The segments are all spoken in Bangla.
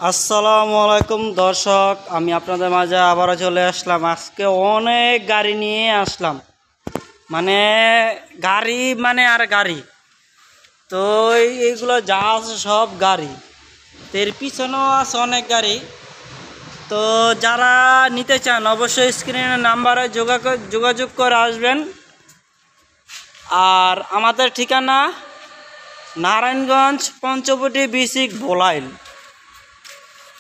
আসসালামু আলাইকুম দর্শক, আমি আপনাদের মাঝে আবারও চলে আসলাম। আজকে অনেক গাড়ি নিয়ে আসলাম, মানে গাড়ি মানে আর গাড়ি। তো এইগুলো যা আছে সব গাড়ি, তো এর পিছনেও আছে অনেক গাড়ি। তো যারা নিতে চান অবশ্যই স্ক্রিনের নাম্বারে যোগাযোগ করে আসবেন। আর আমাদের ঠিকানা নারায়ণগঞ্জ পঞ্চবটি বিসিক বোলাইল।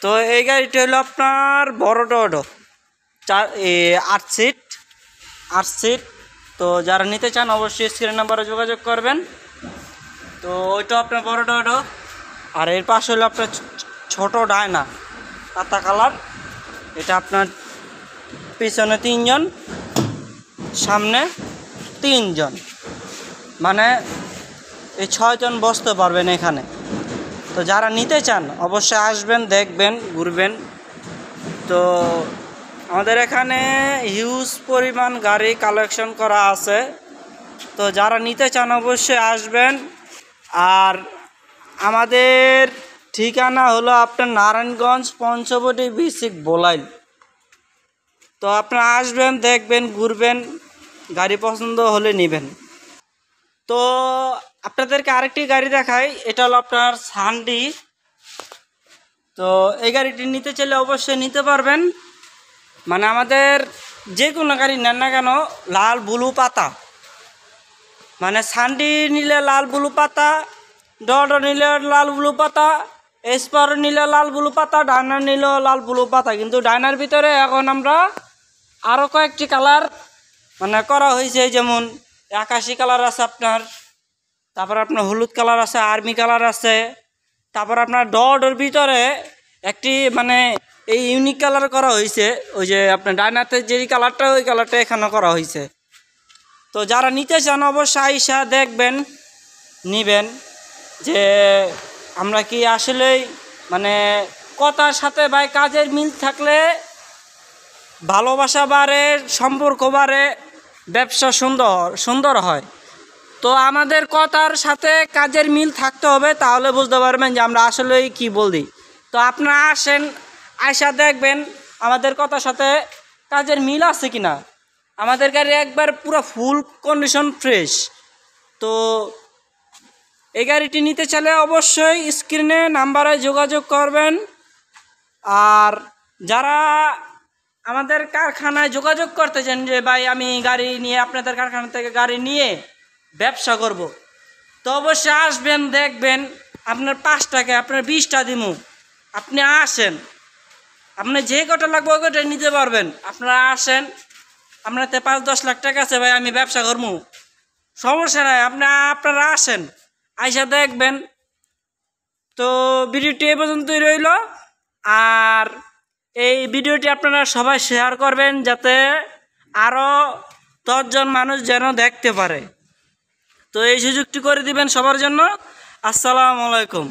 তো এই গাড়িটি হলো আপনার বড় ডোডো 8 সিট। তো যারা নিতে চান অবশ্যই স্ক্রিন নাম্বারে যোগাযোগ করবেন। তো ওইটা আপনার বড় ডোডো, আর এর পাশে হলো আপনার ছোট ডায়না পাতা কালার। এটা আপনার পিছনে 3 জন, সামনে 3 জন, মানে এই 6 জন বসতে পারবেন এখানে। তো যারা নিতে চান অবশ্যই আসবেন, দেখবেন, ঘুরবেন। তো আমাদের এখানে হিউজ পরিমাণ গাড়ি কালেকশন করা আছে। তো যারা নিতে চান অবশ্যই আসবেন। আর আমাদের ঠিকানা হলো আপনার নারায়ণগঞ্জ পঞ্চবটি বিসিক বোলাইল। তো আপনারা আসবেন, দেখবেন, ঘুরবেন, গাড়ি পছন্দ হলে নেবেন। তো আপনাদেরকে আরেকটি গাড়ি দেখাই, এটা হলো আপনার সান্ডি। তো এই গাড়িটি নিতে চাইলে অবশ্যই নিতে পারবেন, মানে আমাদের যে কোনো গাড়ি নেন না কেন লাল ব্লু পাতা, মানে সান্ডি নিলে লাল ব্লু পাতা, ডড নিলে লাল ব্লু পাতা, এসপার নিলে লাল ব্লু পাতা, ডায়নার নিলেও লাল ব্লু পাতা। কিন্তু ডায়নার ভিতরে এখন আমরা আরও কয়েকটি কালার মানে করা হয়েছে, যেমন আকাশি কালার আছে আপনার, তারপর আপনার হলুদ কালার আছে, আর্মি কালার আছে, তারপর আপনার ডডের ভিতরে একটি মানে এই ইউনিক কালার করা হয়েছে, ওই যে আপনার ডায়নাতে যে কালারটা ওই কালারটা এখানে করা হয়েছে। তো যারা নিতে চান অবশ্যই আইসা দেখবেন, নিবেন, যে আমরা কি আসলেই মানে কথার সাথে ভাই কাজের মিল থাকলে ভালোবাসা বাড়ে, সম্পর্ক বাড়ে, ব্যবসা সুন্দর হয়। তো আমাদের কথার সাথে কাজের মিল থাকতে হবে, তাহলে বুঝতে পারবেন যে আমরা আসলেই কি বলি। তো আপনারা আসেন, আয়সা দেখবেন আমাদের কথার সাথে কাজের মিল আছে কিনা। আমাদের গাড়ি একবার পুরো ফুল কন্ডিশন ফ্রেশ। তো এই গাড়িটি নিতে চাইলে অবশ্যই স্ক্রিনে নাম্বারে যোগাযোগ করবেন। আর যারা আমাদের কারখানায় যোগাযোগ করতে চান যে ভাই আমি গাড়ি নিয়ে আপনাদের কারখানা থেকে গাড়ি নিয়ে ব্যবসা করব, তো অবশ্যই আসবেন, দেখবেন। আপনার 5 টাকা আপনার 20টা দিমু, আপনি আসেন, আপনি যে কটা লাগবে ওই কটা নিতে পারবেন। আপনারা আসেন, আপনাতে 5-10 লাখ টাকা আছে ভাই আমি ব্যবসা করবো, সমস্যা নাই, আপনারা আসেন, আইসা দেখবেন। তো ভিডিওটি এই পর্যন্তই রইল। আর এই ভিডিওটি আপনারা সবাই শেয়ার করবেন, যাতে আরও 10 জন মানুষ যেন দেখতে পারে। তো এই সুযোগটি করে দিবেন সবার জন্য। আসসালামু আলাইকুম।